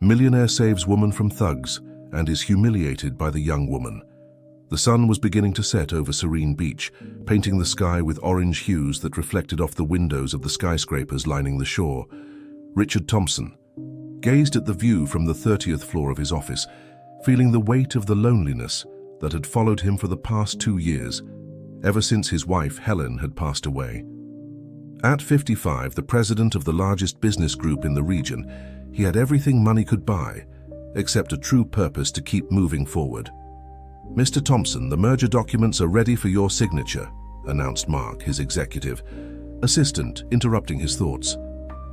Millionaire saves woman from thugs and is humiliated by the young woman. The sun was beginning to set over Serene Beach, painting the sky with orange hues that reflected off the windows of the skyscrapers lining the shore. Richard Thompson gazed at the view from the 30th floor of his office, feeling the weight of the loneliness that had followed him for the past 2 years, ever since his wife Helen had passed away. At 55, the president of the largest business group in the region, he had everything money could buy, except a true purpose to keep moving forward. "Mr. Thompson, the merger documents are ready for your signature," announced Mark, his executive assistant, interrupting his thoughts.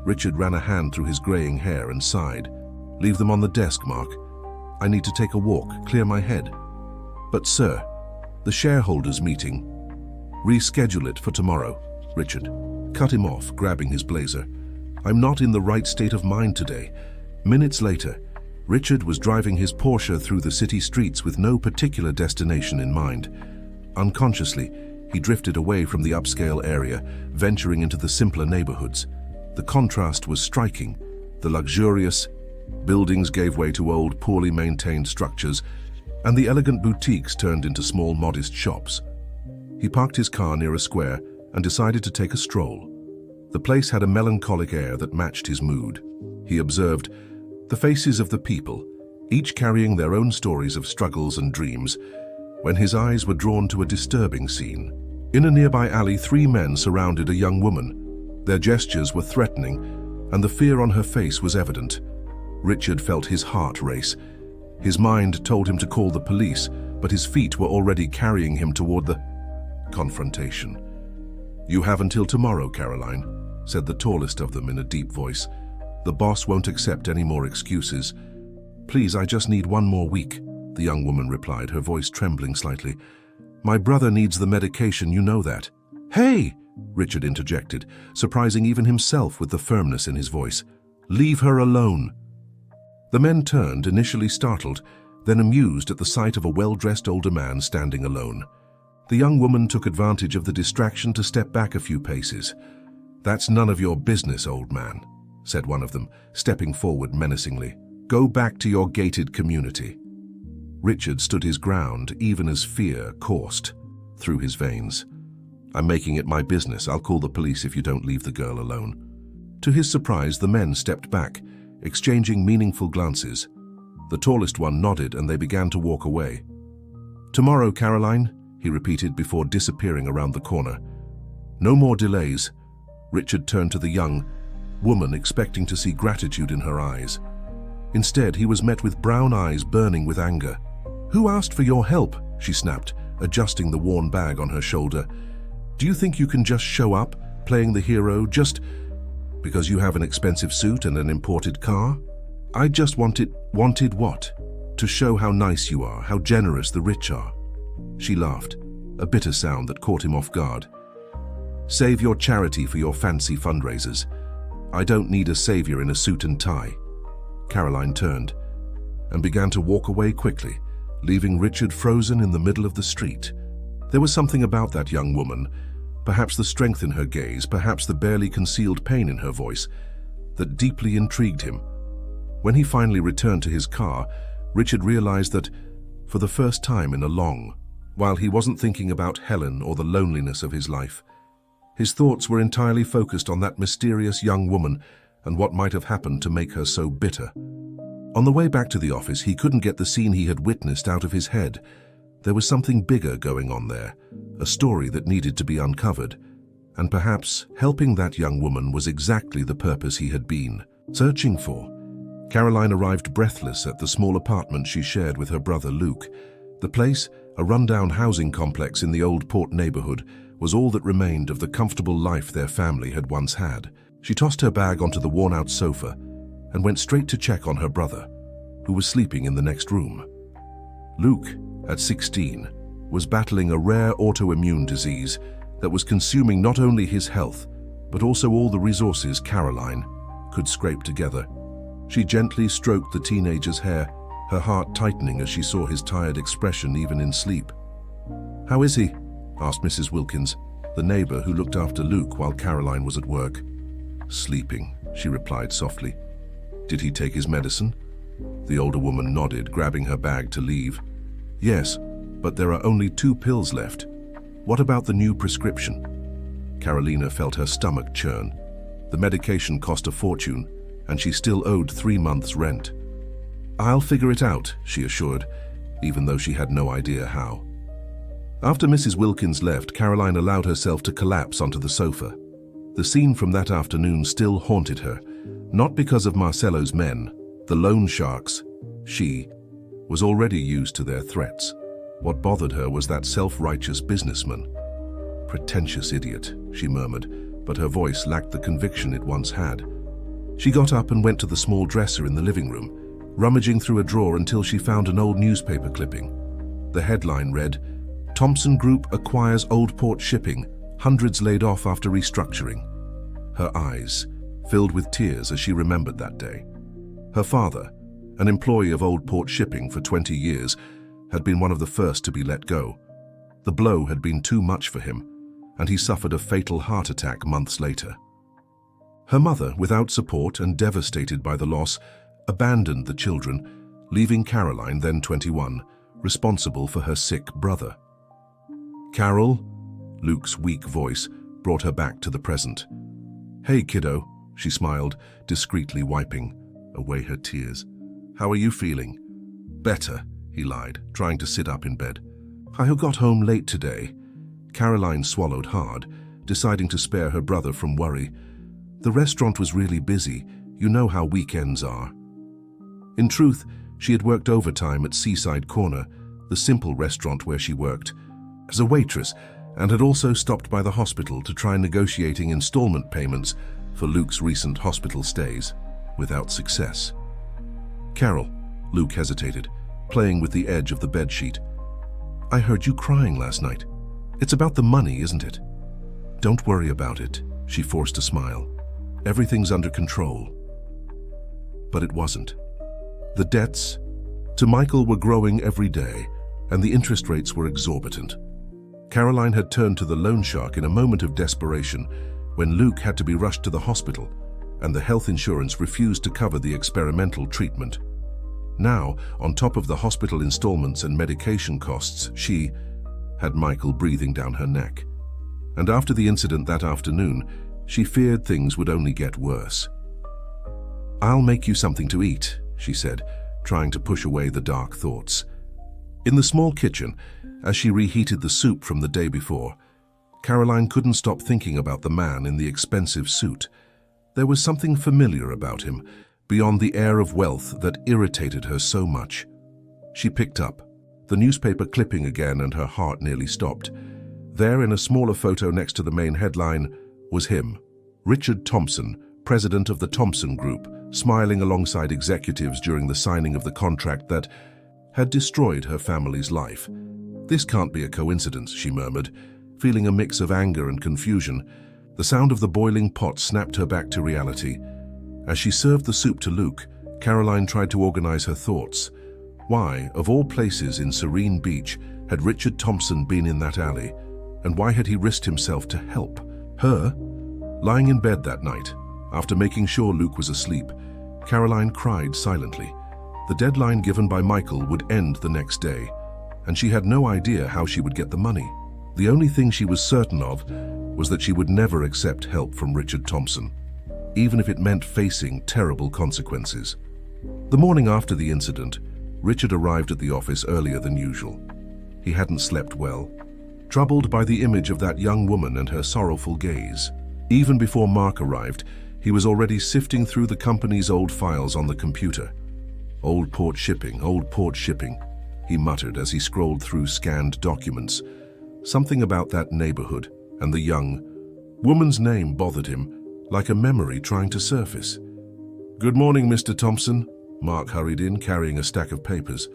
Richard ran a hand through his graying hair and sighed. "Leave them on the desk, Mark. I need to take a walk, clear my head." "But sir, the shareholders' meeting." "Reschedule it for tomorrow." Richard cut him off, grabbing his blazer. "I'm not in the right state of mind today." Minutes later, Richard was driving his Porsche through the city streets with no particular destination in mind. Unconsciously, he drifted away from the upscale area, venturing into the simpler neighborhoods. The contrast was striking. The luxurious buildings gave way to old, poorly maintained structures, and the elegant boutiques turned into small, modest shops. He parked his car near a square and decided to take a stroll. The place had a melancholic air that matched his mood. He observed the faces of the people, each carrying their own stories of struggles and dreams, when his eyes were drawn to a disturbing scene. In a nearby alley, 3 men surrounded a young woman. Their gestures were threatening, and the fear on her face was evident. Richard felt his heart race. His mind told him to call the police, but his feet were already carrying him toward the confrontation. "You have until tomorrow, Caroline," said the tallest of them in a deep voice. "The boss won't accept any more excuses." "Please, I just need 1 more week," the young woman replied, her voice trembling slightly. "My brother needs the medication, you know that." "Hey!" Richard interjected, surprising even himself with the firmness in his voice. "Leave her alone." The men turned, initially startled, then amused at the sight of a well-dressed older man standing alone. The young woman took advantage of the distraction to step back a few paces. "That's none of your business, old man," said one of them, stepping forward menacingly. "Go back to your gated community." Richard stood his ground, even as fear coursed through his veins. "I'm making it my business. I'll call the police if you don't leave the girl alone." To his surprise, the men stepped back, exchanging meaningful glances. The tallest one nodded and they began to walk away. "Tomorrow, Caroline," he repeated before disappearing around the corner. "No more delays." Richard turned to the young woman, expecting to see gratitude in her eyes. Instead, he was met with brown eyes burning with anger. "Who asked for your help?" she snapped, adjusting the worn bag on her shoulder. "Do you think you can just show up, playing the hero, just because you have an expensive suit and an imported car? I just wanted what? To show how nice you are, how generous the rich are." She laughed, a bitter sound that caught him off guard. "Save your charity for your fancy fundraisers. I don't need a savior in a suit and tie." Caroline turned and began to walk away quickly, leaving Richard frozen in the middle of the street. There was something about that young woman, perhaps the strength in her gaze, perhaps the barely concealed pain in her voice, that deeply intrigued him. When he finally returned to his car, Richard realized that, for the first time in a long while, he wasn't thinking about Helen or the loneliness of his life. His thoughts were entirely focused on that mysterious young woman and what might have happened to make her so bitter. On the way back to the office, he couldn't get the scene he had witnessed out of his head. There was something bigger going on there, a story that needed to be uncovered, and perhaps helping that young woman was exactly the purpose he had been searching for. Caroline arrived breathless at the small apartment she shared with her brother Luke. The place, a rundown housing complex in the Old Port neighborhood, was all that remained of the comfortable life their family had once had. She tossed her bag onto the worn-out sofa and went straight to check on her brother, who was sleeping in the next room. Luke, at 16, was battling a rare autoimmune disease that was consuming not only his health, but also all the resources Caroline could scrape together. She gently stroked the teenager's hair, her heart tightening as she saw his tired expression even in sleep. "How is he?" asked Mrs. Wilkins, the neighbor who looked after Luke while Caroline was at work. "Sleeping," she replied softly. "Did he take his medicine?" The older woman nodded, grabbing her bag to leave. Yes, but there are only 2 pills left. What about the new prescription? Carolina felt her stomach churn. The medication cost a fortune, and she still owed 3 months' rent. I'll figure it out, she assured, even though she had no idea how. After Mrs. Wilkins left, Caroline allowed herself to collapse onto the sofa. The scene from that afternoon still haunted her, not because of Marcello's men, the loan sharks. She was already used to their threats. What bothered her was that self-righteous businessman. Pretentious idiot, she murmured, but her voice lacked the conviction it once had. She got up and went to the small dresser in the living room, rummaging through a drawer until she found an old newspaper clipping. The headline read, "Thompson Group acquires Old Port Shipping, hundreds laid off after restructuring." Her eyes filled with tears as she remembered that day. Her father, an employee of Old Port Shipping for 20 years, had been one of the first to be let go. The blow had been too much for him, and he suffered a fatal heart attack months later. Her mother, without support and devastated by the loss, abandoned the children, leaving Caroline, then 21, responsible for her sick brother. "Carol?" Luke's weak voice brought her back to the present. "Hey, kiddo," she smiled, discreetly wiping away her tears. "How are you feeling?" "Better," he lied, trying to sit up in bed. "I got home late today." Caroline swallowed hard, deciding to spare her brother from worry. "The restaurant was really busy. You know how weekends are." In truth, she had worked overtime at Seaside Corner, the simple restaurant where she worked, as a waitress, and had also stopped by the hospital to try negotiating installment payments for Luke's recent hospital stays, without success. "Carol," Luke hesitated, playing with the edge of the bedsheet. "I heard you crying last night. It's about the money, isn't it?" "Don't worry about it," she forced a smile. "Everything's under control." But it wasn't. The debts to Michael were growing every day, and the interest rates were exorbitant. Caroline had turned to the loan shark in a moment of desperation when Luke had to be rushed to the hospital, and the health insurance refused to cover the experimental treatment. Now, on top of the hospital installments and medication costs, she had Michael breathing down her neck. And after the incident that afternoon, she feared things would only get worse. "I'll make you something to eat," she said, trying to push away the dark thoughts. In the small kitchen, as she reheated the soup from the day before, Caroline couldn't stop thinking about the man in the expensive suit. There was something familiar about him, beyond the air of wealth that irritated her so much. She picked up the newspaper clipping again, and her heart nearly stopped. There, in a smaller photo next to the main headline, was him, Richard Thompson, president of the Thompson Group, smiling alongside executives during the signing of the contract that had destroyed her family's life. "This can't be a coincidence," she murmured, feeling a mix of anger and confusion. The sound of the boiling pot snapped her back to reality. As she served the soup to Luke, Caroline tried to organize her thoughts. Why, of all places in Serene Beach, had Richard Thompson been in that alley? And why had he risked himself to help her? Lying in bed that night, after making sure Luke was asleep, Caroline cried silently. The deadline given by Michael would end the next day, and she had no idea how she would get the money. The only thing she was certain of was that she would never accept help from Richard Thompson, even if it meant facing terrible consequences. The morning after the incident, Richard arrived at the office earlier than usual. He hadn't slept well, troubled by the image of that young woman and her sorrowful gaze. Even before Mark arrived, he was already sifting through the company's old files on the computer. Old Port Shipping, he muttered as he scrolled through scanned documents. Something about that neighborhood and the young woman's name bothered him, like a memory trying to surface. "Good morning, Mr. Thompson," Mark hurried in, carrying a stack of papers.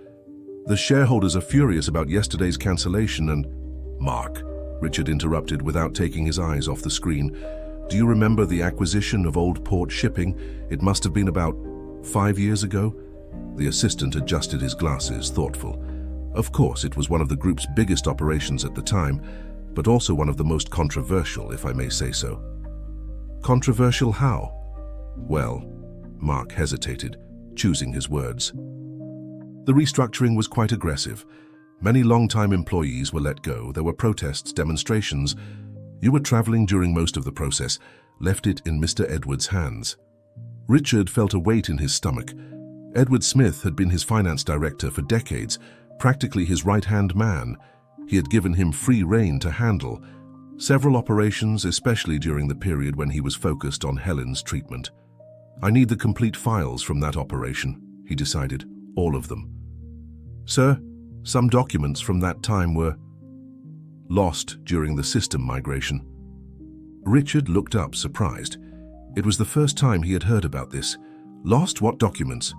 "The shareholders are furious about yesterday's cancellation and—" "Mark," Richard interrupted without taking his eyes off the screen. "Do you remember the acquisition of Old Port Shipping? It must have been about 5 years ago." The assistant adjusted his glasses, thoughtful. Of course, it was one of the group's biggest operations at the time, but also one of the most controversial, if I may say so. "Controversial how?" "Well," Mark hesitated, choosing his words. The restructuring was quite aggressive. Many long-time employees were let go. There were protests, demonstrations. You were traveling during most of the process, left it in Mr. Edwards' hands. Richard felt a weight in his stomach. Edward Smith had been his finance director for decades, practically his right-hand man. He had given him free rein to handle several operations, especially during the period when he was focused on Helen's treatment. I need the complete files from that operation, he decided, all of them. Sir, some documents from that time were lost during the system migration. Richard looked up, surprised. It was the first time he had heard about this. Lost what documents?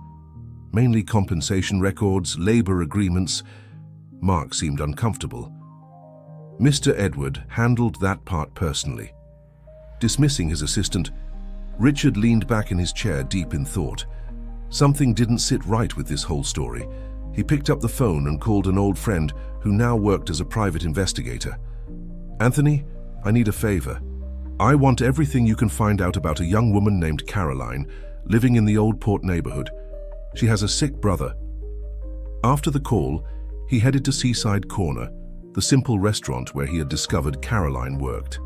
Mainly compensation records, labor agreements. Mark seemed uncomfortable. Mr. Edward handled that part personally. Dismissing his assistant, Richard leaned back in his chair, deep in thought. Something didn't sit right with this whole story. He picked up the phone and called an old friend who now worked as a private investigator. Anthony, I need a favor. I want everything you can find out about a young woman named Caroline living in the Old Port neighborhood. She has a sick brother. After the call, he headed to Seaside Corner, the simple restaurant where he had discovered Caroline worked.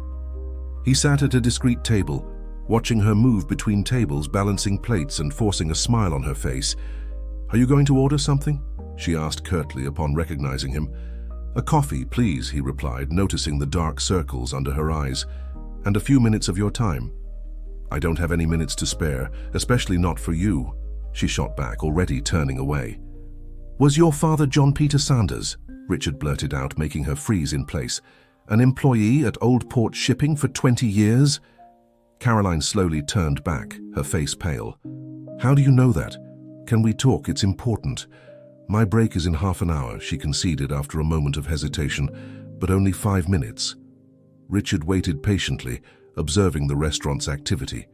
He sat at a discreet table, watching her move between tables, balancing plates and forcing a smile on her face. Are you going to order something? She asked curtly upon recognizing him. A coffee, please, he replied, noticing the dark circles under her eyes. And a few minutes of your time. I don't have any minutes to spare, especially not for you, she shot back, already turning away. Was your father John Peter Sanders? Richard blurted out, making her freeze in place. An employee at Old Port Shipping for 20 years? Caroline slowly turned back, her face pale. How do you know that? Can we talk? It's important. My break is in half an hour, she conceded after a moment of hesitation, but only 5 minutes. Richard waited patiently, observing the restaurant's activity.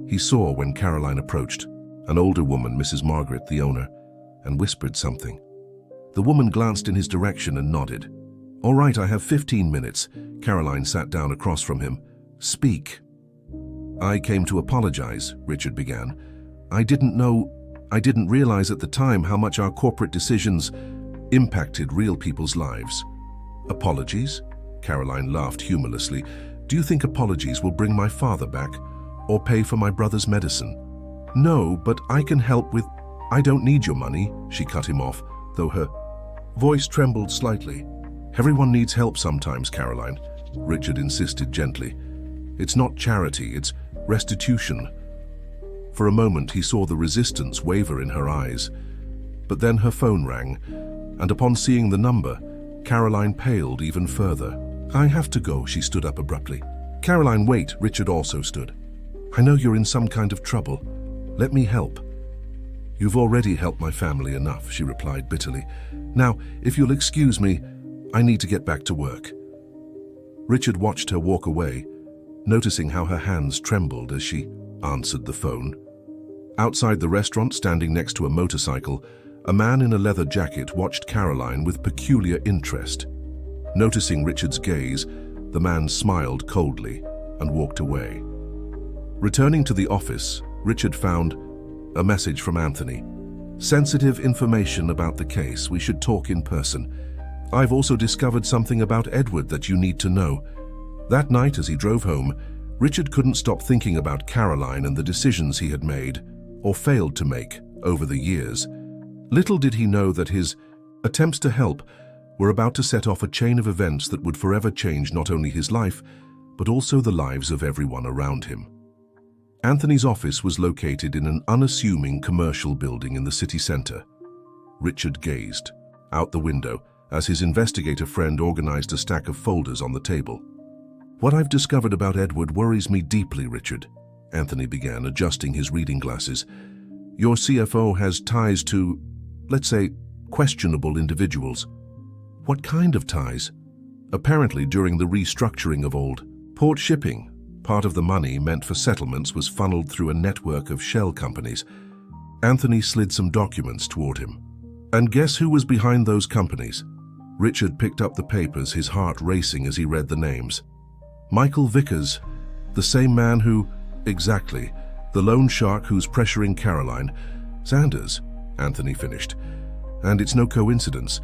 He saw when Caroline approached, an older woman, Mrs. Margaret, the owner, and whispered something. The woman glanced in his direction and nodded. All right, I have 15 minutes. Caroline sat down across from him. Speak. I came to apologize, Richard began. I didn't realize at the time how much our corporate decisions impacted real people's lives. Apologies? Caroline laughed humorlessly. Do you think apologies will bring my father back or pay for my brother's medicine? No, but I can help with... I don't need your money, she cut him off, though her voice trembled slightly. Everyone needs help sometimes, Caroline, Richard insisted gently. It's not charity, it's restitution. For a moment he saw the resistance waver in her eyes. But then her phone rang, and upon seeing the number, Caroline paled even further. I have to go, she stood up abruptly. Caroline, wait, Richard also stood. I know you're in some kind of trouble. Let me help. You've already helped my family enough, she replied bitterly. Now, if you'll excuse me, I need to get back to work. Richard watched her walk away, noticing how her hands trembled as she answered the phone. Outside the restaurant, standing next to a motorcycle, a man in a leather jacket watched Caroline with peculiar interest. Noticing Richard's gaze, the man smiled coldly and walked away. Returning to the office, Richard found a message from Anthony. Sensitive information about the case. We should talk in person. I've also discovered something about Edward that you need to know. That night, as he drove home, Richard couldn't stop thinking about Caroline and the decisions he had made, or failed to make, over the years. Little did he know that his attempts to help were about to set off a chain of events that would forever change not only his life, but also the lives of everyone around him. Anthony's office was located in an unassuming commercial building in the city center. Richard gazed out the window as his investigator friend organized a stack of folders on the table. What I've discovered about Edward worries me deeply, Richard, Anthony began, adjusting his reading glasses. Your CFO has ties to, let's say, questionable individuals. What kind of ties? Apparently, during the restructuring of Old Port Shipping, part of the money meant for settlements was funneled through a network of shell companies. Anthony slid some documents toward him. And guess who was behind those companies? Richard picked up the papers, his heart racing as he read the names. Michael Vickers, the same man who... Exactly. The loan shark who's pressuring Caroline. Sanders, Anthony finished. And it's no coincidence.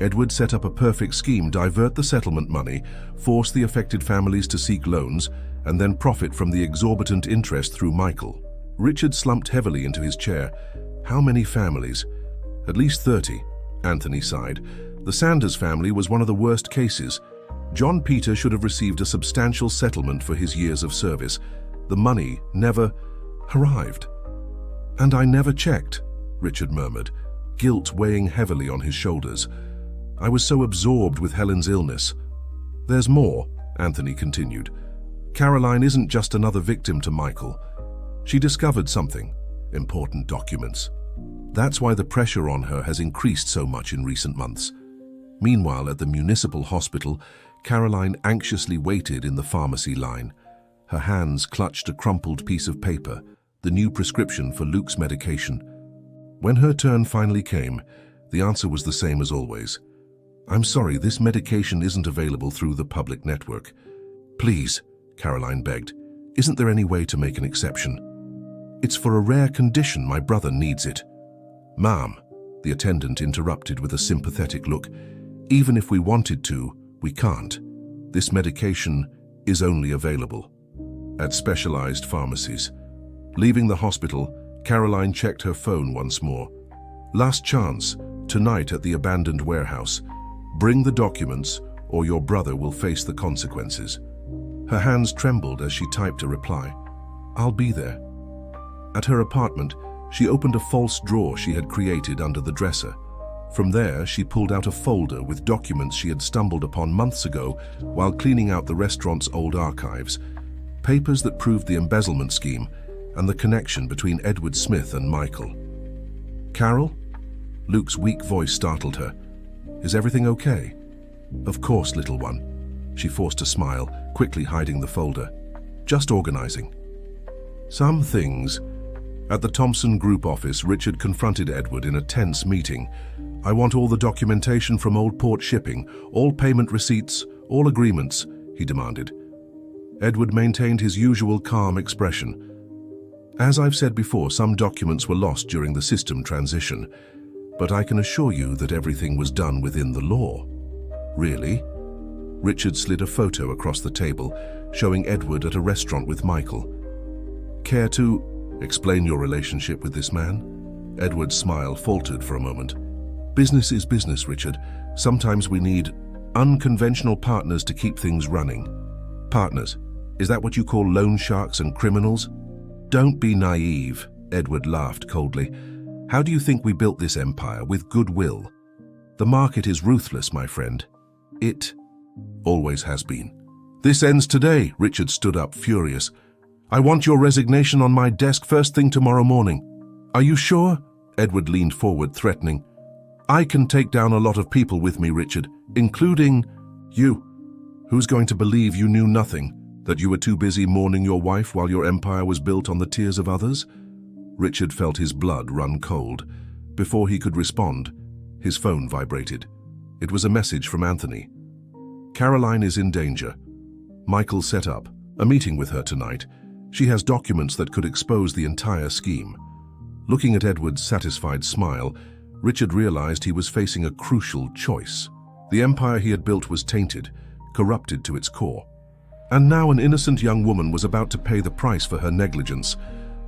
Edward set up a perfect scheme: divert the settlement money, force the affected families to seek loans, and then profit from the exorbitant interest through Michael. Richard slumped heavily into his chair. How many families? At least 30, Anthony sighed. The Sanders family was one of the worst cases. John Peter should have received a substantial settlement for his years of service. The money never arrived. And I never checked, Richard murmured, guilt weighing heavily on his shoulders. I was so absorbed with Helen's illness. There's more, Anthony continued. Caroline isn't just another victim to Michael. She discovered something: important documents. That's why the pressure on her has increased so much in recent months. Meanwhile, at the municipal hospital, Caroline anxiously waited in the pharmacy line. Her hands clutched a crumpled piece of paper, the new prescription for Luke's medication. When her turn finally came, the answer was the same as always. I'm sorry, this medication isn't available through the public network. Please, Caroline begged, isn't there any way to make an exception? It's for a rare condition, my brother needs it. Ma'am, the attendant interrupted with a sympathetic look, even if we wanted to, we can't. This medication is only available at specialized pharmacies. Leaving the hospital, Caroline checked her phone once more. Last chance, tonight at the abandoned warehouse. Bring the documents or your brother will face the consequences. Her hands trembled as she typed a reply. I'll be there. At her apartment, she opened a false drawer she had created under the dresser. From there, she pulled out a folder with documents she had stumbled upon months ago while cleaning out the restaurant's old archives. Papers that proved the embezzlement scheme and the connection between Edward Smith and Michael. Carol? Luke's weak voice startled her. Is everything okay? Of course, little one. She forced a smile, quickly hiding the folder. Just organizing. Some things. At the Thompson Group office, Richard confronted Edward in a tense meeting. I want all the documentation from Old Port Shipping, all payment receipts, all agreements, he demanded. Edward maintained his usual calm expression. As I've said before, some documents were lost during the system transition, but I can assure you that everything was done within the law. Really? Richard slid a photo across the table, showing Edward at a restaurant with Michael. Care to explain your relationship with this man? Edward's smile faltered for a moment. Business is business, Richard. Sometimes we need unconventional partners to keep things running. Partners? Is that what you call loan sharks and criminals? Don't be naive, Edward laughed coldly. How do you think we built this empire? With goodwill? The market is ruthless, my friend. It always has been. This ends today, Richard stood up, furious. I want your resignation on my desk first thing tomorrow morning. Are you sure? Edward leaned forward, threatening. I can take down a lot of people with me, Richard, including you. Who's going to believe you knew nothing? That you were too busy mourning your wife while your empire was built on the tears of others? Richard felt his blood run cold. Before he could respond, his phone vibrated. It was a message from Anthony. Caroline is in danger. Michael set up a meeting with her tonight. She has documents that could expose the entire scheme. Looking at Edward's satisfied smile, Richard realized he was facing a crucial choice. The empire he had built was tainted, corrupted to its core. And now an innocent young woman was about to pay the price for her negligence.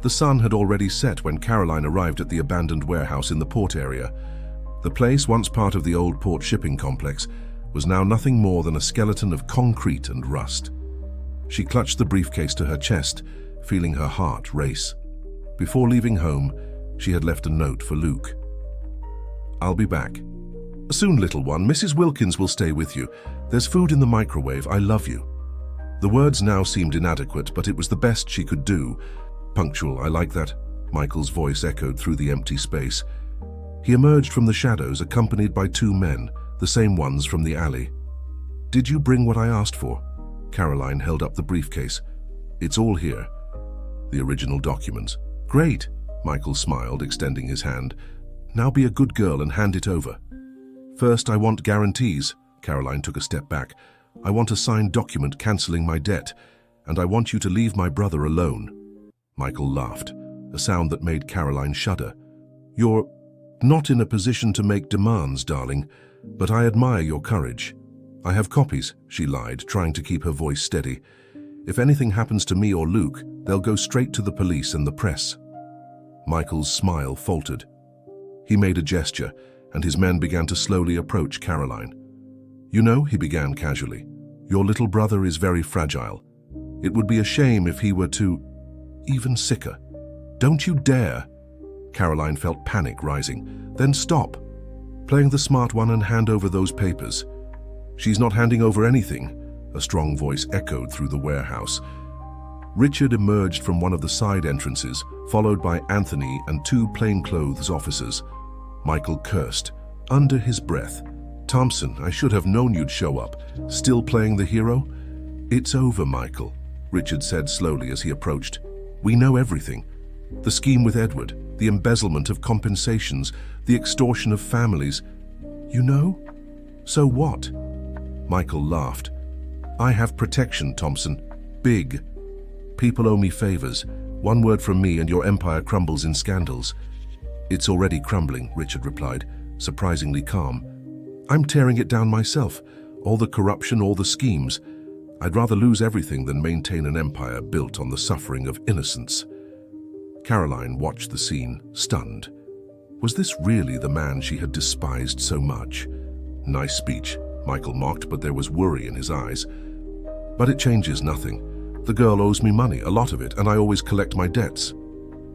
The sun had already set when Caroline arrived at the abandoned warehouse in the port area. The place, once part of the old port shipping complex, was now nothing more than a skeleton of concrete and rust. She clutched the briefcase to her chest, feeling her heart race. Before leaving home, she had left a note for Luke. I'll be back. Soon, little one. Mrs. Wilkins will stay with you. There's food in the microwave. I love you. The words now seemed inadequate, but it was the best she could do. Punctual, I like that. Michael's voice echoed through the empty space. He emerged from the shadows, accompanied by two men, the same ones from the alley. Did you bring what I asked for? Caroline held up the briefcase. It's all here. The original documents. Great, Michael smiled, extending his hand. Now be a good girl and hand it over. First, I want guarantees. Caroline took a step back. I want a signed document cancelling my debt, and I want you to leave my brother alone. Michael laughed, a sound that made Caroline shudder. You're Not in a position to make demands, darling, but I admire your courage. I have copies, she lied, trying to keep her voice steady. If anything happens to me or Luke, they'll go straight to the police and the press. Michael's smile faltered. He made a gesture, and his men began to slowly approach Caroline. You know, he began casually, your little brother is very fragile. It would be a shame if he were to... even sicker. Don't you dare! Caroline felt panic rising. Then stop. Playing the smart one and hand over those papers. She's not handing over anything, a strong voice echoed through the warehouse. Richard emerged from one of the side entrances, followed by Anthony and two plainclothes officers. Michael cursed, under his breath. Thompson, I should have known you'd show up. Still playing the hero? It's over, Michael, Richard said slowly as he approached. We know everything. The scheme with Edward, the embezzlement of compensations, the extortion of families. You know? So what? Michael laughed. I have protection, Thompson. Big. People owe me favors. One word from me and your empire crumbles in scandals. It's already crumbling, Richard replied, surprisingly calm. I'm tearing it down myself. All the corruption, all the schemes. I'd rather lose everything than maintain an empire built on the suffering of innocence. Caroline watched the scene, stunned. Was this really the man she had despised so much? Nice speech, Michael mocked, but there was worry in his eyes. But it changes nothing. The girl owes me money, a lot of it, and I always collect my debts.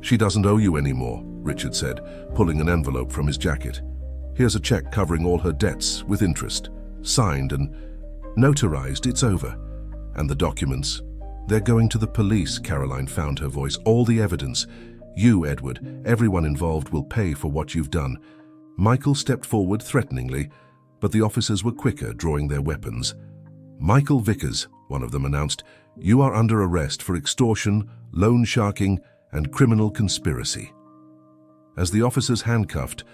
She doesn't owe you anymore, Richard said, pulling an envelope from his jacket. Here's a check covering all her debts, with interest. Signed and notarized, it's over. And the documents? They're going to the police, Caroline found her voice. All the evidence. You, Edward, everyone involved will pay for what you've done. Michael stepped forward threateningly, but the officers were quicker, drawing their weapons. Michael Vickers, one of them announced, you are under arrest for extortion, loan sharking, and criminal conspiracy. As the officers handcuffed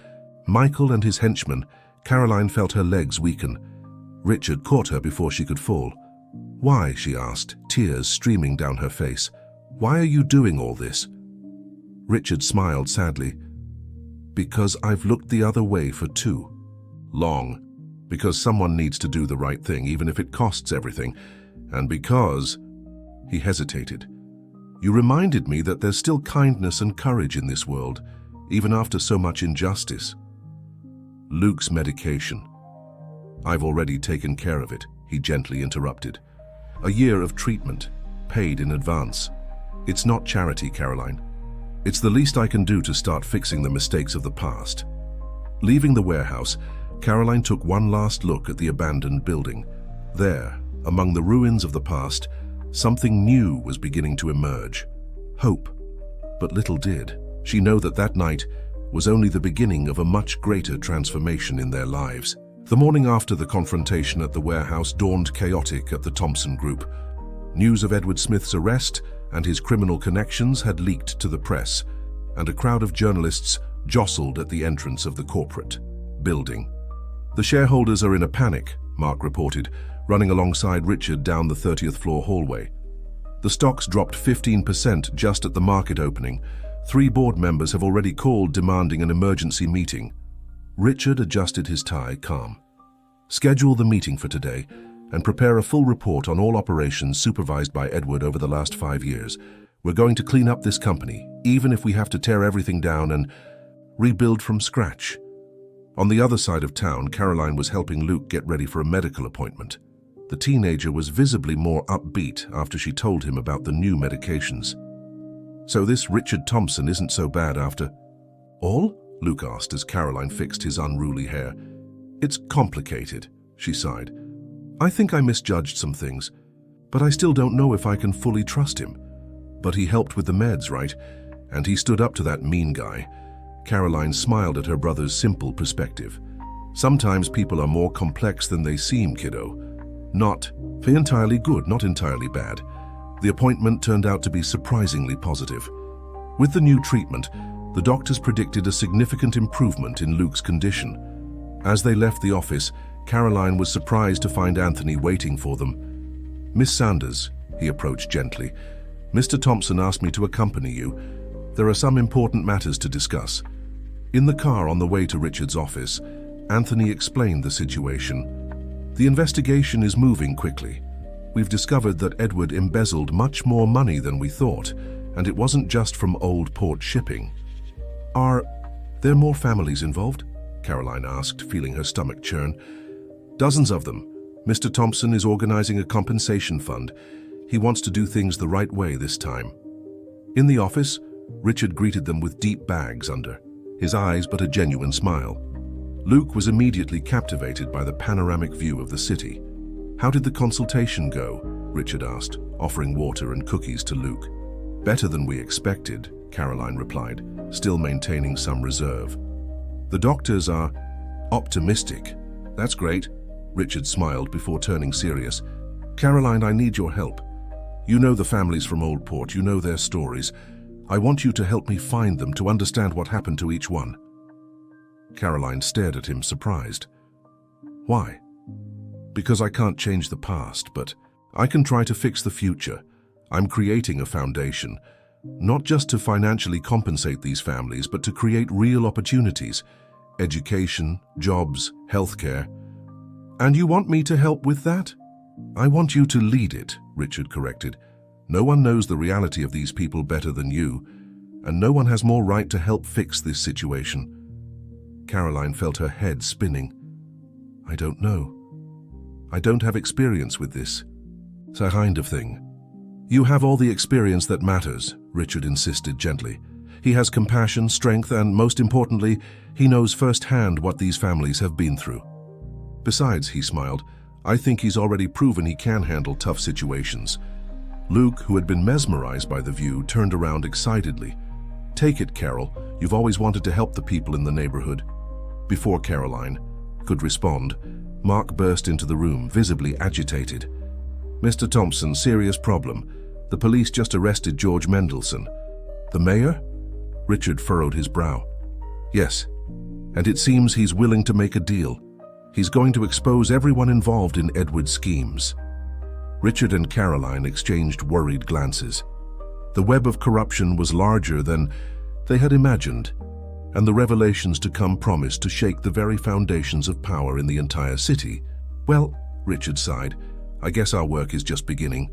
Michael and his henchmen, Caroline felt her legs weaken. Richard caught her before she could fall. Why, she asked, tears streaming down her face. Why are you doing all this? Richard smiled sadly. Because I've looked the other way for too long. Because someone needs to do the right thing, even if it costs everything. And because... He hesitated. You reminded me that there's still kindness and courage in this world, even after so much injustice. Luke's medication. I've already taken care of it, he gently interrupted. A year of treatment, paid in advance. It's not charity, Caroline. It's the least I can do to start fixing the mistakes of the past. Leaving the warehouse, Caroline took one last look at the abandoned building. There, among the ruins of the past, something new was beginning to emerge. Hope. But little did she know that that night was only the beginning of a much greater transformation in their lives. The morning after the confrontation at the warehouse dawned chaotic at the Thompson Group. News of Edward Smith's arrest and his criminal connections had leaked to the press, and a crowd of journalists jostled at the entrance of the corporate building. The shareholders are in a panic, Mark reported, running alongside Richard down the 30th floor hallway. The stocks dropped 15% just at the market opening. 3 board members have already called demanding an emergency meeting. Richard adjusted his tie, calm. Schedule the meeting for today and prepare a full report on all operations supervised by Edward over the last 5 years. We're going to clean up this company, even if we have to tear everything down and rebuild from scratch. On the other side of town, Caroline was helping Luke get ready for a medical appointment. The teenager was visibly more upbeat after she told him about the new medications. So this Richard Thompson isn't so bad after all? Luke asked as Caroline fixed his unruly hair. It's complicated, she sighed. I think I misjudged some things, but I still don't know if I can fully trust him. But he helped with the meds, right? And he stood up to that mean guy. Caroline smiled at her brother's simple perspective. Sometimes people are more complex than they seem, kiddo. Not entirely good, not entirely bad. The appointment turned out to be surprisingly positive. With the new treatment, the doctors predicted a significant improvement in Luke's condition. As they left the office, Caroline was surprised to find Anthony waiting for them. Miss Sanders, he approached gently, Mr. Thompson asked me to accompany you. There are some important matters to discuss. In the car on the way to Richard's office, Anthony explained the situation. The investigation is moving quickly. We've discovered that Edward embezzled much more money than we thought, and it wasn't just from Old Port Shipping. Are there more families involved? Caroline asked, feeling her stomach churn. Dozens of them. Mr. Thompson is organizing a compensation fund. He wants to do things the right way this time. In the office, Richard greeted them with deep bags under his eyes, but a genuine smile. Luke was immediately captivated by the panoramic view of the city. How did the consultation go? Richard asked, offering water and cookies to Luke. Better than we expected, Caroline replied, still maintaining some reserve. The doctors are optimistic. That's great. Richard smiled before turning serious. Caroline, I need your help. You know the families from Old Port, you know their stories. I want you to help me find them, to understand what happened to each one. Caroline stared at him, surprised. Why? Because I can't change the past, but I can try to fix the future. I'm creating a foundation, not just to financially compensate these families, but to create real opportunities, education, jobs, healthcare. And you want me to help with that? I want you to lead it, Richard corrected. No one knows the reality of these people better than you, and no one has more right to help fix this situation. Caroline felt her head spinning. I don't know. I don't have experience with this kind of thing. You have all the experience that matters, Richard insisted gently. He has compassion, strength, and most importantly, he knows firsthand what these families have been through. Besides, he smiled, I think he's already proven he can handle tough situations. Luke, who had been mesmerized by the view, turned around excitedly. Take it, Carol. You've always wanted to help the people in the neighborhood. Before Caroline could respond, Mark burst into the room, visibly agitated. Mr. Thompson, serious problem. The police just arrested George Mendelsohn. The mayor? Richard furrowed his brow. Yes, and it seems he's willing to make a deal. He's going to expose everyone involved in Edward's schemes. Richard and Caroline exchanged worried glances. The web of corruption was larger than they had imagined, and the revelations to come promised to shake the very foundations of power in the entire city. Well, Richard sighed, I guess our work is just beginning.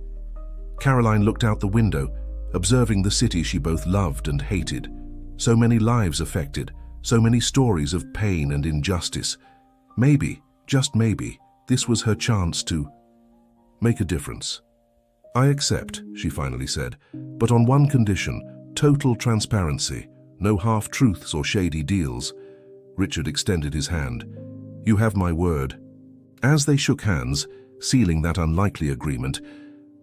Caroline looked out the window, observing the city she both loved and hated. So many lives affected, so many stories of pain and injustice. Maybe, just maybe, this was her chance to make a difference. I accept, she finally said, but on one condition, total transparency, no half-truths or shady deals. Richard extended his hand. You have my word. As they shook hands, sealing that unlikely agreement,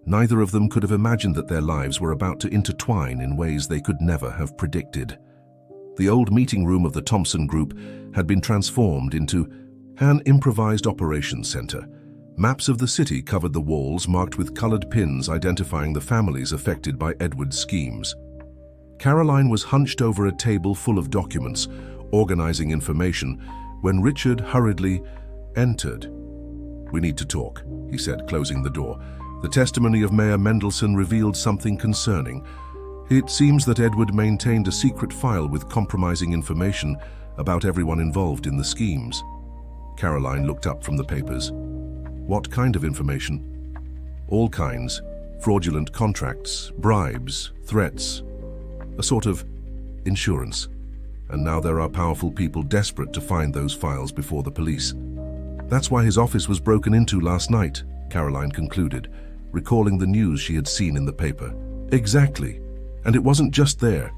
neither of them could have imagined that their lives were about to intertwine in ways they could never have predicted. The old meeting room of the Thompson Group had been transformed into an improvised operations center. Maps of the city covered the walls, marked with colored pins identifying the families affected by Edward's schemes. Caroline was hunched over a table full of documents, organizing information, when Richard hurriedly entered. We need to talk, he said, closing the door. The testimony of Mayor Mendelsohn revealed something concerning. It seems that Edward maintained a secret file with compromising information about everyone involved in the schemes. Caroline looked up from the papers. What kind of information? All kinds. Fraudulent contracts, bribes, threats. A sort of insurance. And now there are powerful people desperate to find those files before the police. That's why his office was broken into last night, Caroline concluded, recalling the news she had seen in the paper. Exactly. And it wasn't just there.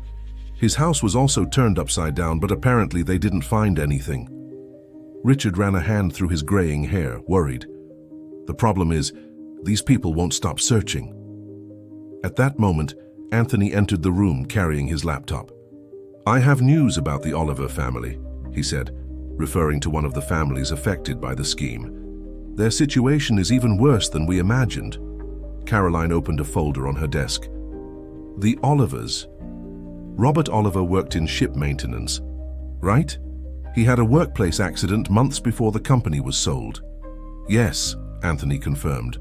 His house was also turned upside down, but apparently they didn't find anything. Richard ran a hand through his graying hair, worried. The problem is, these people won't stop searching. At that moment, Anthony entered the room carrying his laptop. I have news about the Oliver family, he said, referring to one of the families affected by the scheme. Their situation is even worse than we imagined. Caroline opened a folder on her desk. The Olivers. Robert Oliver worked in ship maintenance, right? He had a workplace accident months before the company was sold. Yes, Anthony confirmed.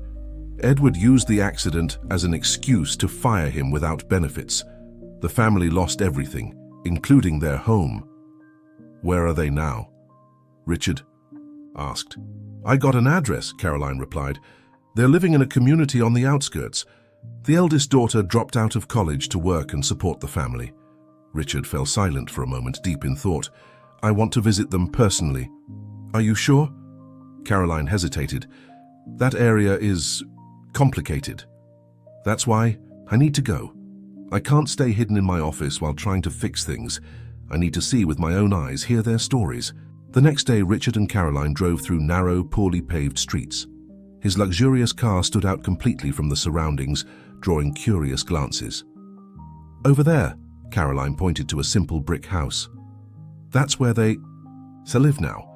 Edward used the accident as an excuse to fire him without benefits. The family lost everything, including their home. Where are they now? Richard asked. I got an address, Caroline replied. They're living in a community on the outskirts. The eldest daughter dropped out of college to work and support the family. Richard fell silent for a moment, deep in thought. I want to visit them personally. Are you sure? Caroline hesitated. That area is complicated. That's why I need to go. I can't stay hidden in my office while trying to fix things. I need to see with my own eyes, hear their stories. The next day, Richard and Caroline drove through narrow, poorly paved streets. His luxurious car stood out completely from the surroundings, drawing curious glances. Over there, Caroline pointed to a simple brick house. That's where they live now.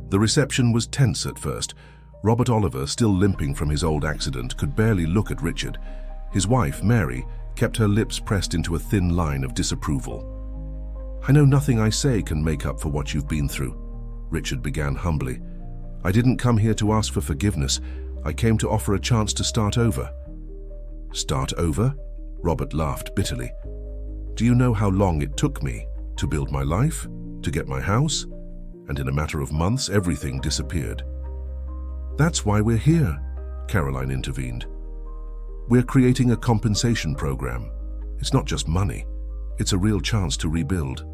The reception was tense at first. Robert Oliver, still limping from his old accident, could barely look at Richard. His wife, Mary, kept her lips pressed into a thin line of disapproval. I know nothing I say can make up for what you've been through, Richard began humbly. I didn't come here to ask for forgiveness. I came to offer a chance to start over. Start over? Robert laughed bitterly. Do you know how long it took me to build my life, to get my house? And in a matter of months, everything disappeared. That's why we're here, Caroline intervened. We're creating a compensation program. It's not just money. It's a real chance to rebuild.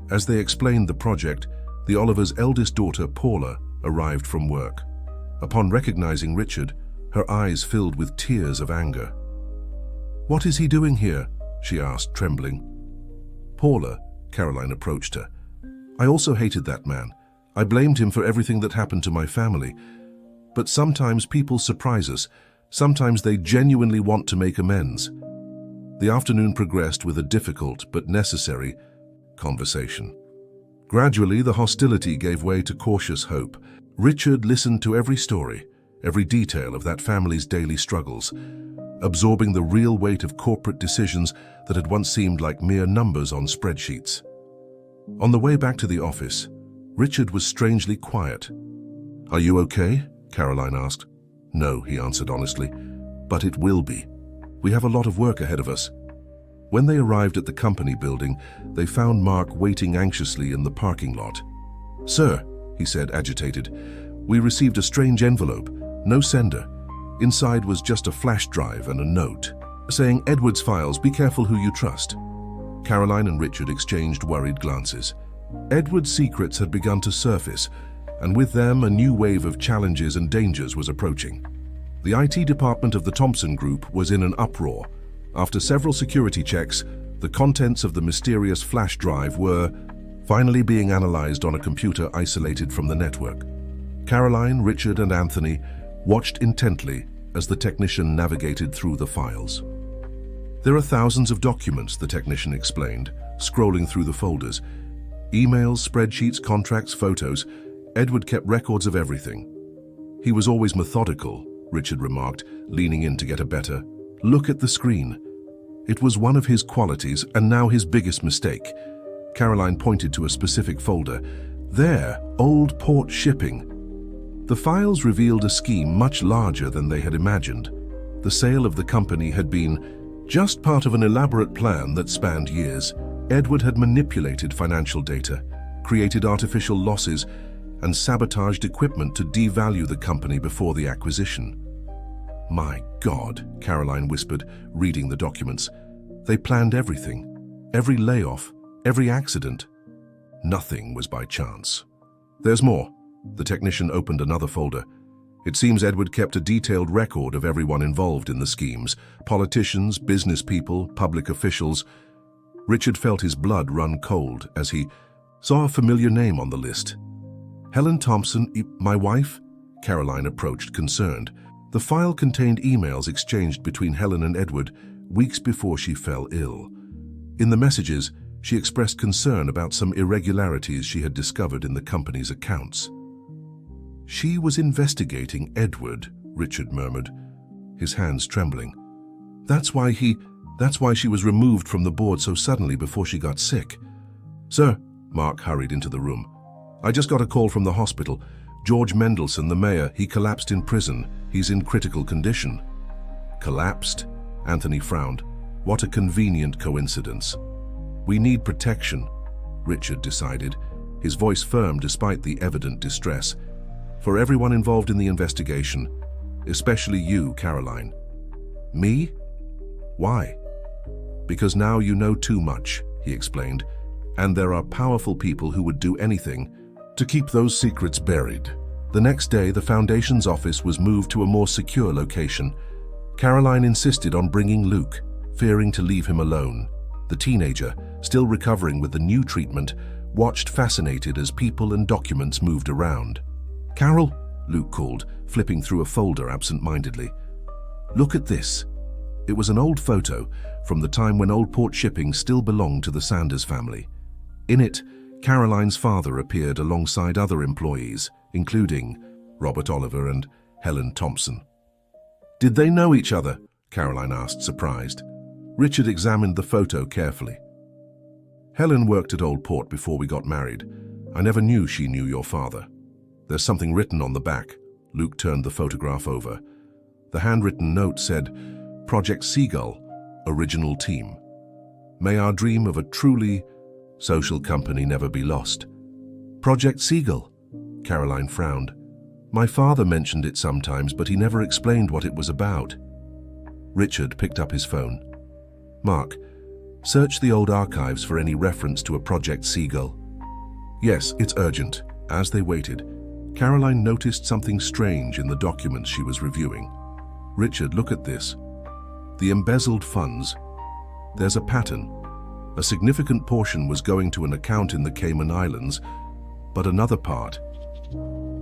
As they explained the project, the Olivers' eldest daughter, Paula, arrived from work. Upon recognizing Richard, her eyes filled with tears of anger. What is he doing here? She asked, trembling. Paula, Caroline approached her. I also hated that man. I blamed him for everything that happened to my family. But sometimes people surprise us. Sometimes they genuinely want to make amends. The afternoon progressed with a difficult but necessary conversation. Gradually, the hostility gave way to cautious hope. Richard listened to every story, every detail of that family's daily struggles, absorbing the real weight of corporate decisions that had once seemed like mere numbers on spreadsheets. On the way back to the office, Richard was strangely quiet. Are you okay? Caroline asked. No, he answered honestly, but it will be. We have a lot of work ahead of us. When they arrived at the company building, they found Mark waiting anxiously in the parking lot. Sir, he said, agitated, we received a strange envelope, no sender. Inside was just a flash drive and a note, saying, Edward's files, be careful who you trust. Caroline and Richard exchanged worried glances. Edward's secrets had begun to surface, and with them a new wave of challenges and dangers was approaching. The IT department of the Thompson Group was in an uproar. After several security checks, the contents of the mysterious flash drive were finally being analyzed on a computer isolated from the network. Caroline, Richard, and Anthony watched intently as the technician navigated through the files. There are thousands of documents, the technician explained, scrolling through the folders. Emails, spreadsheets, contracts, photos. Edward kept records of everything. He was always methodical, Richard remarked, leaning in to get a better look at the screen. It was one of his qualities, and now his biggest mistake. Caroline pointed to a specific folder. There, old port shipping. The files revealed a scheme much larger than they had imagined. The sale of the company had been just part of an elaborate plan that spanned years. Edward had manipulated financial data, created artificial losses, and sabotaged equipment to devalue the company before the acquisition. My God, Caroline whispered, reading the documents. They planned everything, every layoff, every accident. Nothing was by chance. There's more. The technician opened another folder. It seems Edward kept a detailed record of everyone involved in the schemes, politicians, business people, public officials. Richard felt his blood run cold as he saw a familiar name on the list. Helen Thompson, my wife? Caroline approached, concerned. The file contained emails exchanged between Helen and Edward weeks before she fell ill. In the messages, she expressed concern about some irregularities she had discovered in the company's accounts. She was investigating Edward, Richard murmured, his hands trembling. That's why she was removed from the board so suddenly before she got sick. Sir, Mark hurried into the room. I just got a call from the hospital. George Mendelsohn, the mayor, he collapsed in prison. He's in critical condition. Collapsed? Anthony frowned. What a convenient coincidence. We need protection, Richard decided. his voice firm despite the evident distress. "For everyone involved in the investigation, especially you, Caroline." "Me? Why?" "Because now you know too much," he explained, "and there are powerful people who would do anything to keep those secrets buried." The next day, the Foundation's office was moved to a more secure location. Caroline insisted on bringing Luke, fearing to leave him alone. The teenager, still recovering with the new treatment, watched fascinated as people and documents moved around. "Carol," Luke called, flipping through a folder absent-mindedly. "Look at this." It was an old photo from the time when Old Port Shipping still belonged to the Sanders family. In it, Caroline's father appeared alongside other employees, including Robert Oliver and Helen Thompson. "Did they know each other?" Caroline asked, surprised. Richard examined the photo carefully. "Helen worked at Old Port before we got married. I never knew she knew your father." "There's something written on the back." Luke turned the photograph over. The handwritten note said, "Project Seagull, original team. May our dream of a truly social company never be lost." "Project Seagull?" Caroline frowned. "My father mentioned it sometimes, but he never explained what it was about." Richard picked up his phone. "Mark, search the old archives for any reference to a Project Seagull." "Yes, it's urgent." As they waited, Caroline noticed something strange in the documents she was reviewing. "Richard, look at this. The embezzled funds. There's a pattern. A significant portion was going to an account in the Cayman Islands, but another part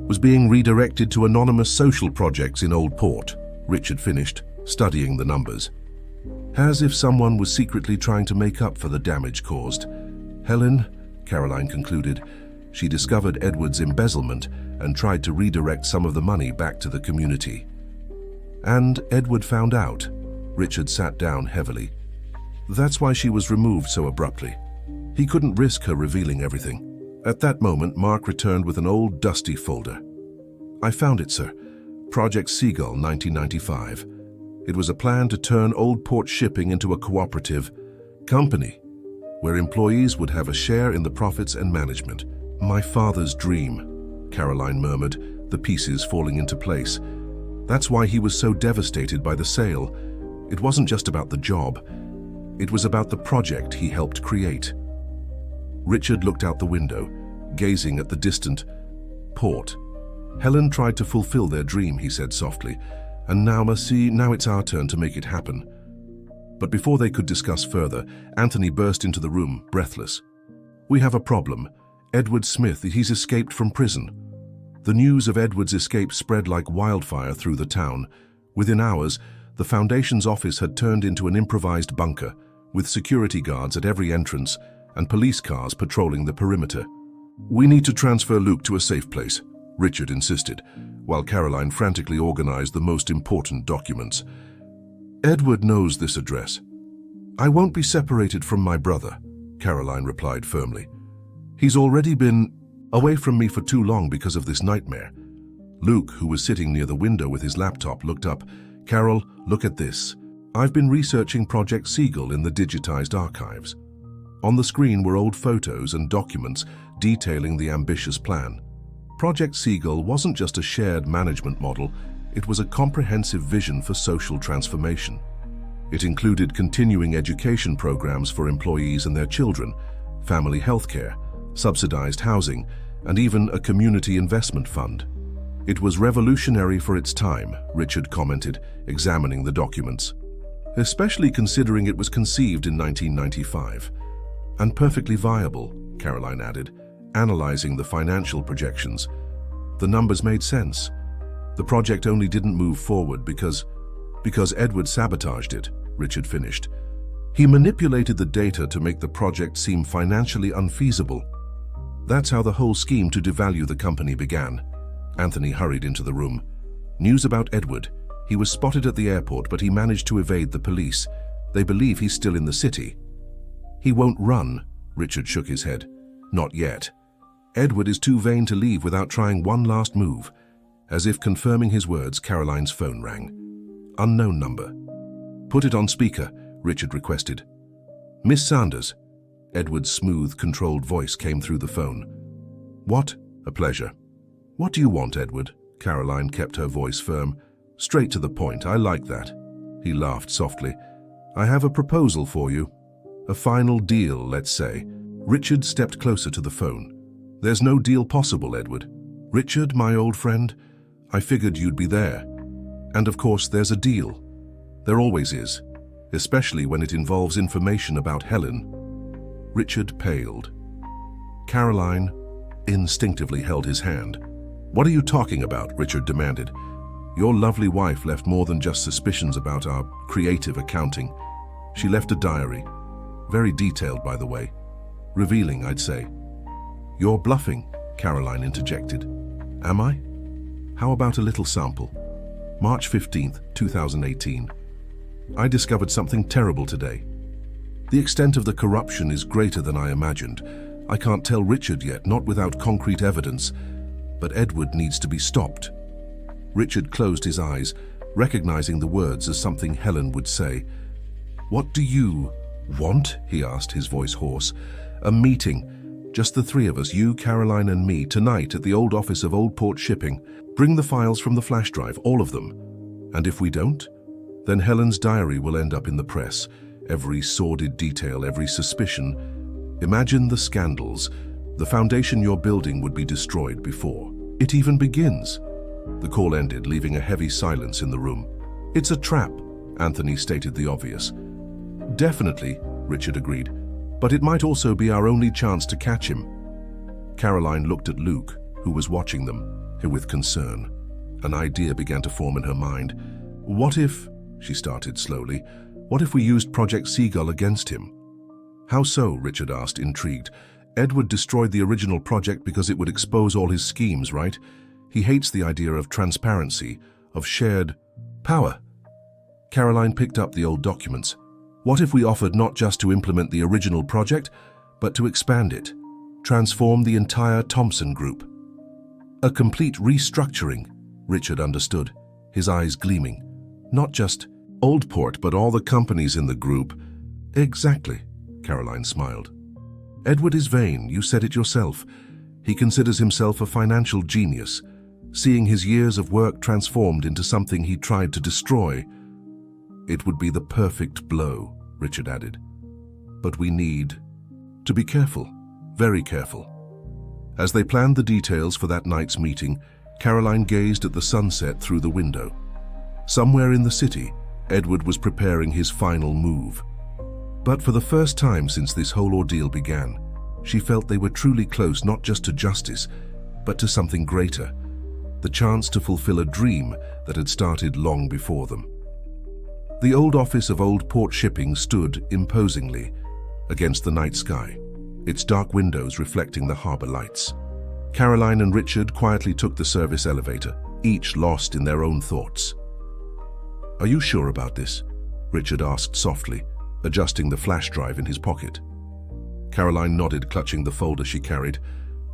was being redirected to anonymous social projects in Old Port." Richard finished, studying the numbers. "As if someone was secretly trying to make up for the damage caused. Helen," Caroline concluded, "she discovered Edward's embezzlement and tried to redirect some of the money back to the community." "And Edward found out." Richard sat down heavily. "That's why she was removed so abruptly. He couldn't risk her revealing everything." At that moment, Mark returned with an old, dusty folder. "I found it, sir. Project Seagull, 1995. It was a plan to turn Old Port Shipping into a cooperative company, where employees would have a share in the profits and management." "My father's dream," Caroline murmured, the pieces falling into place. "That's why he was so devastated by the sale. It wasn't just about the job. It was about the project he helped create." Richard looked out the window, gazing at the distant port. "Helen tried to fulfill their dream," he said softly, "and now it's our turn to make it happen." But before they could discuss further, Anthony burst into the room, breathless. "We have a problem. Edward Smith, he's escaped from prison." The news of Edward's escape spread like wildfire through the town. Within hours, the Foundation's office had turned into an improvised bunker, with security guards at every entrance and police cars patrolling the perimeter. "We need to transfer Luke to a safe place," Richard insisted, while Caroline frantically organized the most important documents. "Edward knows this address." "I won't be separated from my brother," Caroline replied firmly. "He's already been away from me for too long because of this nightmare." Luke, who was sitting near the window with his laptop, looked up. "Carol, look at this. I've been researching Project Seagull in the digitized archives." On the screen were old photos and documents detailing the ambitious plan. Project Seagull wasn't just a shared management model, it was a comprehensive vision for social transformation. It included continuing education programs for employees and their children, family health care, subsidized housing, and even a community investment fund. "It was revolutionary for its time," Richard commented, examining the documents. "Especially considering it was conceived in 1995. And perfectly viable," Caroline added, analyzing the financial projections. "The numbers made sense. The project only didn't move forward because Edward sabotaged it," Richard finished. "He manipulated the data to make the project seem financially unfeasible. That's how the whole scheme to devalue the company began." Anthony hurried into the room. "News about Edward. He was spotted at the airport, but he managed to evade the police. They believe he's still in the city." "He won't run," Richard shook his head. "Not yet. Edward is too vain to leave without trying one last move." As if confirming his words, Caroline's phone rang. Unknown number. "Put it on speaker," Richard requested. "Miss Sanders." Edward's smooth, controlled voice came through the phone. What? A pleasure. What do you want, Edward? Caroline kept her voice firm. Straight to the point, I like that. He laughed softly. I have a proposal for you. A final deal, let's say. Richard stepped closer to the phone. There's no deal possible, Edward. Richard, my old friend, I figured you'd be there. And of course, there's a deal. There always is, especially when it involves information about Helen. Richard paled. Caroline instinctively held his hand. What are you talking about? Richard demanded. Your lovely wife left more than just suspicions about our creative accounting. She left a diary. Very detailed, by the way. Revealing, I'd say. You're bluffing, Caroline interjected. Am I? How about a little sample? March 15th, 2018. I discovered something terrible today. The extent of the corruption is greater than I imagined. I can't tell Richard yet, not without concrete evidence, but Edward needs to be stopped. Richard closed his eyes, recognizing the words as something Helen would say. What do you want? He asked, his voice hoarse. A meeting. Just the three of us, you, Caroline and me, tonight at the old office of Old Port Shipping. Bring the files from the flash drive, all of them. And if we don't, then Helen's diary will end up in the press. Every sordid detail, every suspicion. Imagine the scandals. The foundation you're building would be destroyed before it even begins. The call ended, leaving a heavy silence in the room. It's a trap, Anthony stated the obvious. Definitely, Richard agreed, but it might also be our only chance to catch him. Caroline looked at Luke, who was watching them, with concern. An idea began to form in her mind. What if, she started slowly, what if we used Project Seagull against him? How so? Richard asked, intrigued. Edward destroyed the original project because it would expose all his schemes, right? He hates the idea of transparency, of shared power. Caroline picked up the old documents. What if we offered not just to implement the original project, but to expand it, transform the entire Thompson Group? A complete restructuring, Richard understood, his eyes gleaming. Not just Oldport, but all the companies in the group. Exactly, Caroline smiled. Edward is vain, you said it yourself. He considers himself a financial genius, seeing his years of work transformed into something he tried to destroy. It would be the perfect blow, Richard added. But we need to be careful, very careful. As they planned the details for that night's meeting, Caroline gazed at the sunset through the window. Somewhere in the city, Edward was preparing his final move. But for the first time since this whole ordeal began, she felt they were truly close not just to justice, but to something greater, the chance to fulfill a dream that had started long before them. The old office of Old Port Shipping stood imposingly against the night sky, its dark windows reflecting the harbor lights. Caroline and Richard quietly took the service elevator, each lost in their own thoughts. Are you sure about this? Richard asked softly, adjusting the flash drive in his pocket. Caroline nodded, clutching the folder she carried.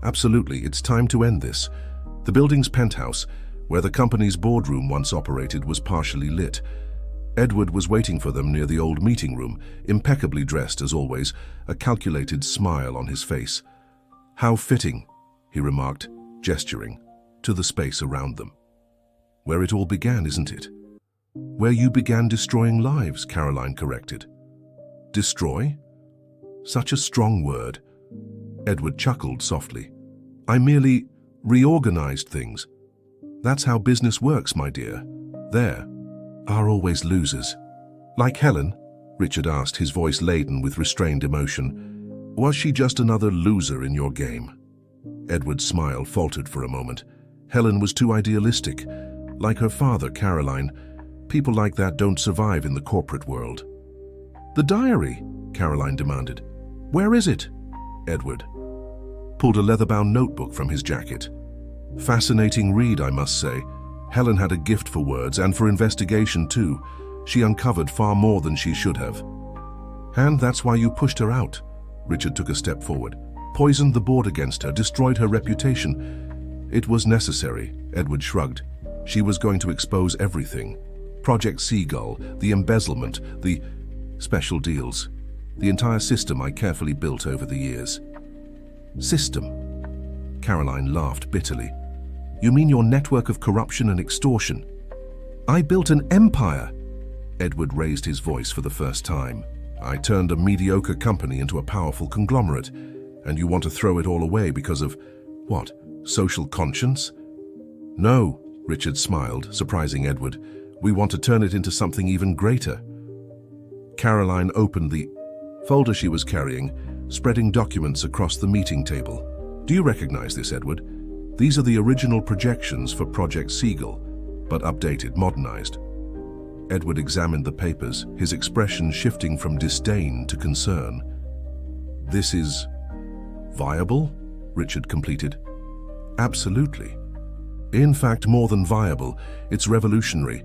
Absolutely, it's time to end this. The building's penthouse, where the company's boardroom once operated, was partially lit. Edward was waiting for them near the old meeting room, impeccably dressed as always, a calculated smile on his face. How fitting, he remarked, gesturing to the space around them. Where it all began, isn't it? Where you began destroying lives, Caroline corrected. Destroy? Such a strong word. Edward chuckled softly. I merely reorganized things. That's how business works, my dear. There are always losers. Like Helen? Richard asked, his voice laden with restrained emotion. Was she just another loser in your game? Edward's smile faltered for a moment. Helen was too idealistic. Like her father, Caroline. People like that don't survive in the corporate world. The diary, Caroline demanded. Where is it? Edward pulled a leather-bound notebook from his jacket. Fascinating read, I must say. Helen had a gift for words and for investigation too. She uncovered far more than she should have. And that's why you pushed her out. Richard took a step forward. Poisoned the board against her, destroyed her reputation. It was necessary, Edward shrugged. She was going to expose everything. Project Seagull, the embezzlement, the special deals. The entire system I carefully built over the years. System. Caroline laughed bitterly. You mean your network of corruption and extortion? I built an empire. Edward raised his voice for the first time. I turned a mediocre company into a powerful conglomerate, and you want to throw it all away because of, what, social conscience? No, Richard smiled, surprising Edward. We want to turn it into something even greater. Caroline opened the folder she was carrying, spreading documents across the meeting table. Do you recognize this, Edward? These are the original projections for Project Seagull, but updated, modernized. Edward examined the papers, his expression shifting from disdain to concern. This is viable? Richard completed. Absolutely. In fact, more than viable, it's revolutionary.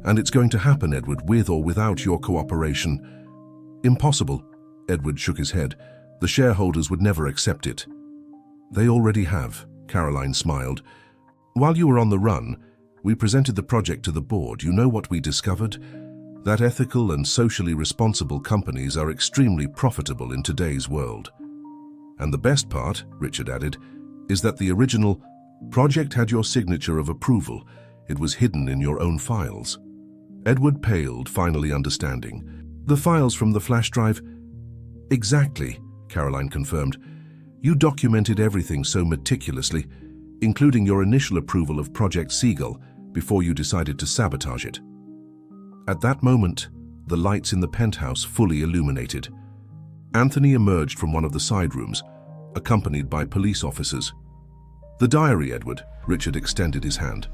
And it's going to happen, Edward, with or without your cooperation. Impossible. Edward shook his head. The shareholders would never accept it. They already have, Caroline smiled. While you were on the run, we presented the project to the board. You know what we discovered? That ethical and socially responsible companies are extremely profitable in today's world. And the best part, Richard added, is that the original project had your signature of approval. It was hidden in your own files. Edward paled, finally understanding. The files from the flash drive? Exactly, Caroline confirmed. You documented everything so meticulously, including your initial approval of Project Seagull, before you decided to sabotage it. At that moment, the lights in the penthouse fully illuminated. Anthony emerged from one of the side rooms, accompanied by police officers. The diary, Edward. Richard extended his hand.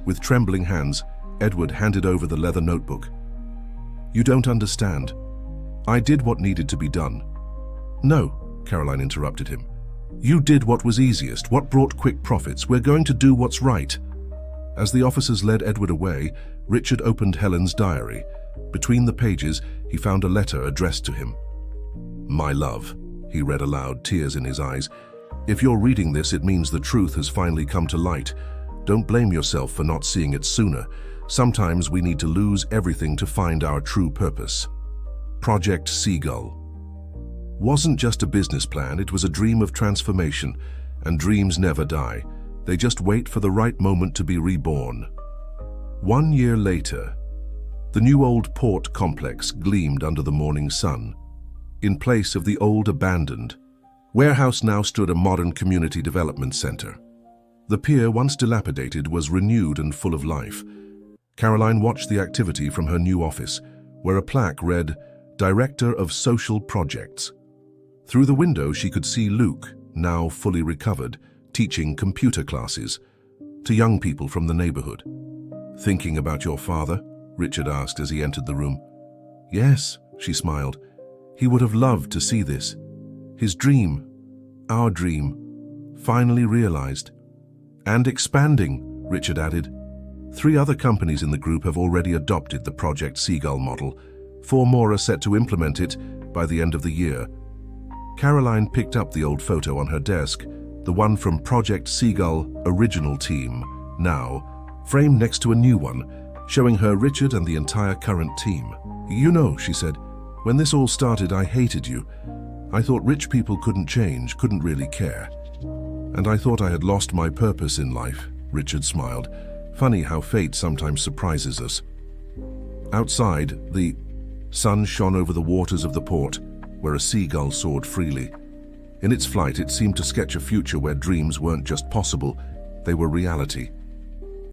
With trembling hands, Edward handed over the leather notebook. You don't understand. I did what needed to be done. No, Caroline interrupted him. You did what was easiest, what brought quick profits. We're going to do what's right. As the officers led Edward away, Richard opened Helen's diary. Between the pages, he found a letter addressed to him. My love, he read aloud, tears in his eyes. If you're reading this, it means the truth has finally come to light. Don't blame yourself for not seeing it sooner. Sometimes we need to lose everything to find our true purpose. Project Seagull wasn't just a business plan, it was a dream of transformation, and dreams never die. They just wait for the right moment to be reborn. 1 year later, the new old port complex gleamed under the morning sun. In place of the old abandoned warehouse now stood a modern community development center. The pier, once dilapidated, was renewed and full of life. Caroline watched the activity from her new office, where a plaque read, Director of Social Projects. Through the window she could see Luke, now fully recovered, teaching computer classes to young people from the neighborhood. Thinking about your father? Richard asked as he entered the room. Yes, she smiled. He would have loved to see this. His dream, our dream, finally realized. And expanding, Richard added. 3 other companies in the group have already adopted the Project Seagull model. 4 more are set to implement it by the end of the year. Caroline picked up the old photo on her desk, the one from Project Seagull original team, now framed next to a new one, showing her Richard and the entire current team. You know, she said, when this all started, I hated you. I thought rich people couldn't change, couldn't really care. And I thought I had lost my purpose in life, Richard smiled. Funny how fate sometimes surprises us. Outside, the sun shone over the waters of the port, where a seagull soared freely. In its flight, it seemed to sketch a future where dreams weren't just possible, they were reality.